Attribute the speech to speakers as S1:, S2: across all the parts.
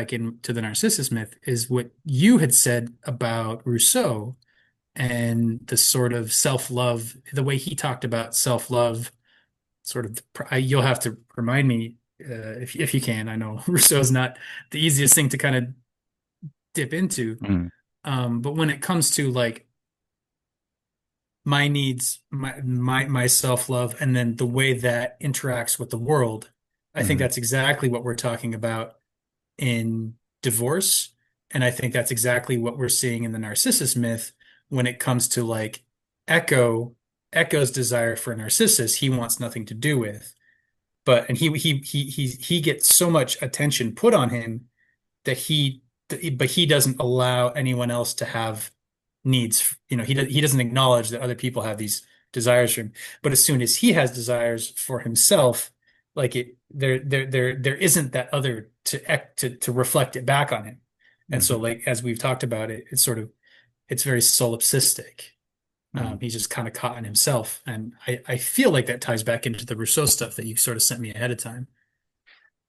S1: back into the Narcissus myth is what you had said about Rousseau and the sort of self-love, the way he talked about self-love, sort of, you'll have to remind me if you can. I know Rousseau's not the easiest thing to kind of dip into.
S2: Mm,
S1: But when it comes to like my needs, my self-love, and then the way that interacts with the world, I think
S2: mhm,
S1: that's exactly what we're talking about in divorce. And I think that's exactly what we're seeing in the Narcissus myth when it comes to like Echo, Echo's desire for Narcissus, he wants nothing to do with. But and he gets so much attention put on him that he doesn't allow anyone else to have needs. He doesn't acknowledge that other people have these desires for him. But as soon as he has desires for himself, like there isn't that other to reflect it back on him. And so
S2: mhm,
S1: like as we've talked about it, it's very solipsistic.
S2: mhm.
S1: He's just kind of caught in himself. And I feel like that ties back into the Rousseau stuff that you sort of sent me ahead of time.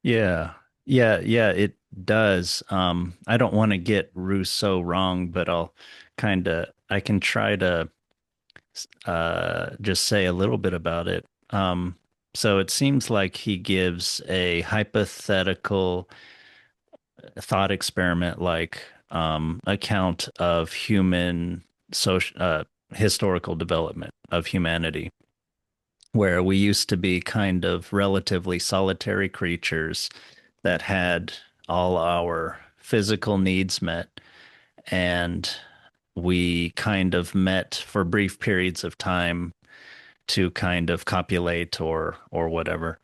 S2: Yeah. Yeah, it does. I don't want to get Rousseau wrong, but I can try to just say a little bit about it. So it seems like he gives a hypothetical thought experiment like account of human social historical development of humanity, where we used to be kind of relatively solitary creatures that had all our physical needs met, and we kind of met for brief periods of time to kind of copulate or whatever.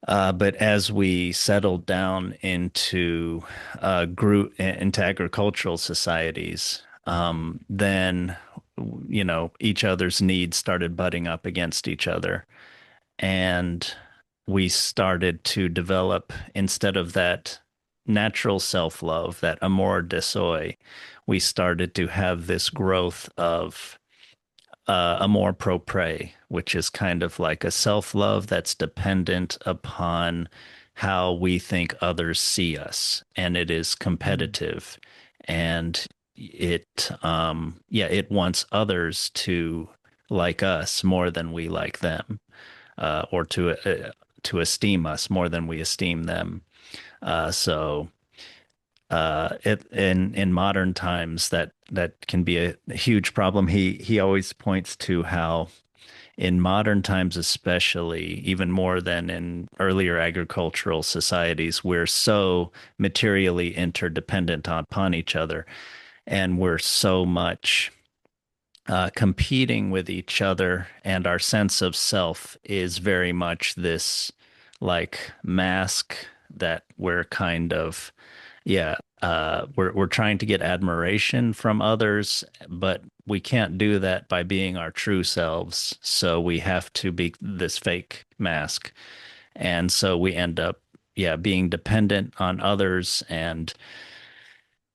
S2: But as we settled down into agricultural societies, then each other's needs started butting up against each other, and we started to develop, instead of that natural self-love, that amour de soi, we started to have this growth of amour-propre, which is kind of like a self-love that's dependent upon how we think others see us, and it is
S1: Mm.
S2: competitive, and it wants others to like us more than we like them, or to esteem us more than we esteem them. So it in modern times that can be a huge problem. He always points to how in modern times, especially even more than in earlier agricultural societies, we're so materially interdependent upon each other, and we're so much competing with each other, and our sense of self is very much this like mask that we're kind of, yeah, we're trying to get admiration from others, but we can't do that by being our true selves. So we have to be this fake mask. And so we end up, yeah, being dependent on others and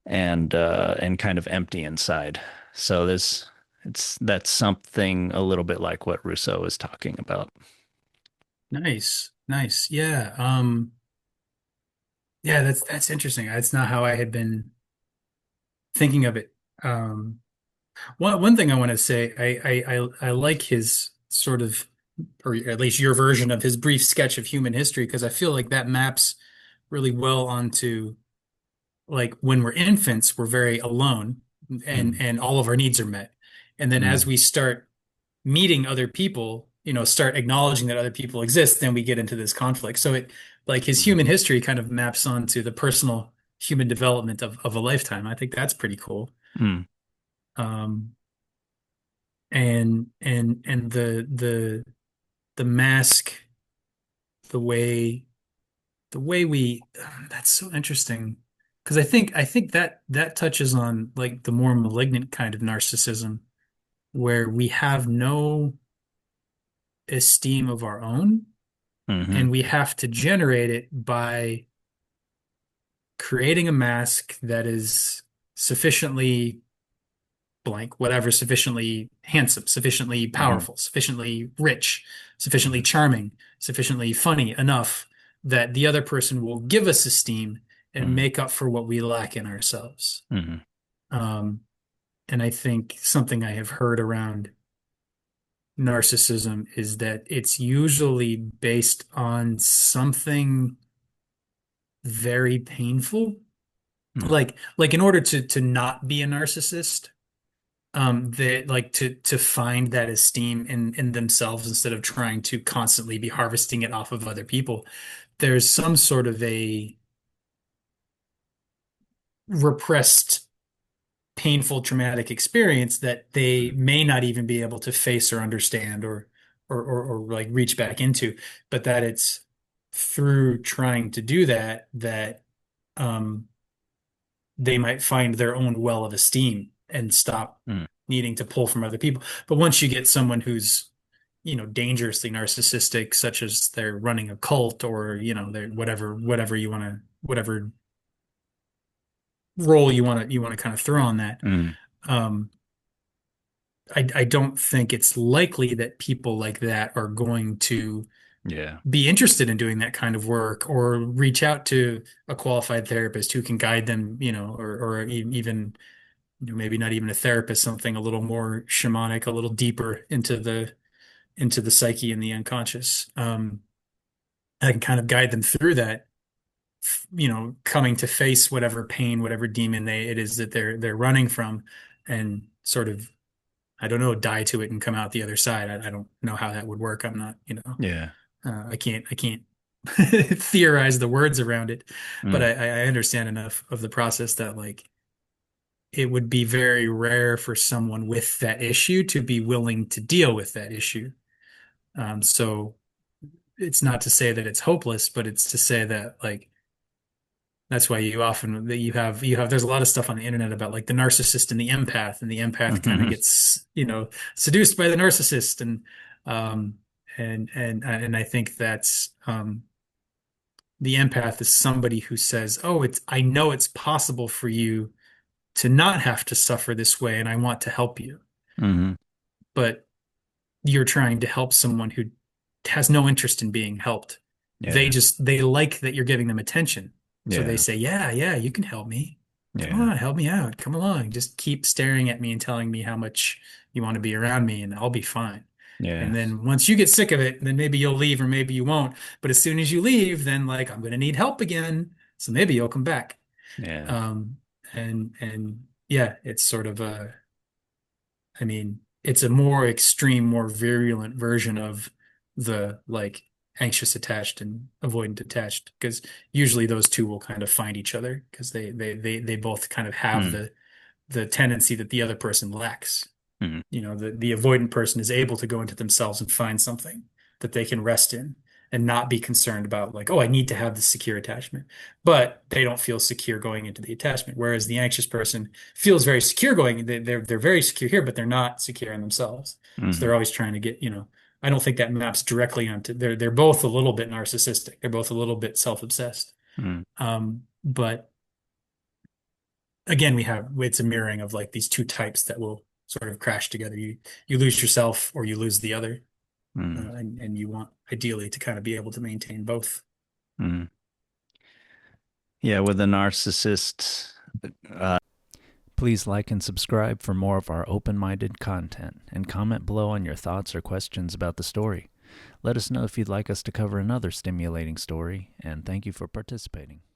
S2: kind of empty inside. So that's something a little bit like what Rousseau is talking about.
S1: Nice, nice. Yeah. Yeah, that's interesting. That's not how I had been thinking of it. One thing I want to say, I like his sort of, or at least your version of his brief sketch of human history, because I feel like that maps really well onto like when we're infants, we're very alone,
S2: Mm,
S1: and all of our needs are met. And then as
S2: mm,
S1: we start meeting other people, start acknowledging that other people exist, then we get into this conflict. So it like his
S2: mm,
S1: human history kind of maps onto the personal human development of a lifetime. I think that's pretty cool.
S2: mm,
S1: Um, and the mask, the way we that's so interesting because I think that touches on like the more malignant kind of narcissism where we have no esteem of our own
S2: mhm,
S1: and we have to generate it by creating a mask that is sufficiently blank, whatever, sufficiently handsome, sufficiently
S2: mhm,
S1: powerful, sufficiently rich, sufficiently
S2: mhm,
S1: charming, sufficiently funny enough that the other person will give us esteem and
S2: Mm.
S1: make up for what we lack in ourselves.
S2: Mm.
S1: Um, and I think something I have heard around narcissism is that it's usually based on something very painful.
S2: Mm.
S1: Like in order to not be a narcissist, they like to find that esteem in themselves instead of trying to constantly be harvesting it off of other people. There's some sort of a repressed, painful, traumatic experience that they may not even be able to face or understand or like reach back into, but that it's through trying to do that that um they might find their own well of esteem and stop
S2: Mm.
S1: needing to pull from other people. But once you get someone who's, dangerously narcissistic, such as they're running a cult or, they're whatever you want to, whatever role you want to kind of throw on that.
S2: Mm.
S1: Um, I don't think it's likely that people like that are going to
S2: Yeah.
S1: be interested in doing that kind of work or reach out to a qualified therapist who can guide them, or even maybe not even a therapist, something a little more shamanic, a little deeper into the psyche and the unconscious. I can kind of guide them through that, coming to face whatever pain, whatever demon it is that they're running from, and sort of, I don't know, die to it and come out the other side. I don't know how that would work. I'm not,
S2: Yeah.
S1: I can't theorize the words around it, but
S2: Mm.
S1: I understand enough of the process that like it would be very rare for someone with that issue to be willing to deal with that issue. So it's not to say that it's hopeless, but it's to say that like that's why you have there's a lot of stuff on the internet about like the narcissist and the empath kind of
S2: Mhm.
S1: gets, seduced by the narcissist um and I think that's the empath is somebody who says, "Oh, I know it's possible for you to not have to suffer this way and I want to help you."
S2: Mhm.
S1: But you're trying to help someone who has no interest in being helped.
S2: Yeah.
S1: They like that you're giving them attention. So they
S2: Yeah.
S1: say, "Yeah, yeah, you can help me. Come
S2: Yeah.
S1: on, help me out. Come along. Just keep staring at me and telling me how much you want to be around me and I'll be fine."
S2: Yeah.
S1: And then once you get sick of it, then maybe you'll leave or maybe you won't. But as soon as you leave, then like I'm going to need help again. So maybe you'll come back.
S2: Yeah.
S1: Um, and yeah, it's sort of I mean, it's a more extreme, more virulent version of the like anxious attached and avoidant attached, because usually those two will kind of find each other because they both kind of have
S2: Mm.
S1: the tendency that the other person lacks.
S2: Mm.
S1: The avoidant person is able to go into themselves and find something that they can rest in and not be concerned about like, oh, I need to have this secure attachment. But they don't feel secure going into the attachment. Whereas the anxious person feels very secure going, they're very secure here, but they're not secure in themselves. So
S2: Mm.
S1: they're always trying to get, I don't think that maps directly onto they're both a little bit narcissistic. They're both a little bit self-obsessed.
S2: Mm.
S1: But again, it's a mirroring of like these two types that will sort of crash together. You lose yourself or you lose the other,
S2: Mm.
S1: and you want ideally to kind of be able to maintain both.
S2: Mm. Yeah, with a narcissist, please like and subscribe for more of our open minded content and comment below on your thoughts or questions about the story. Let us know if you'd like us to cover another stimulating story, and thank you for participating.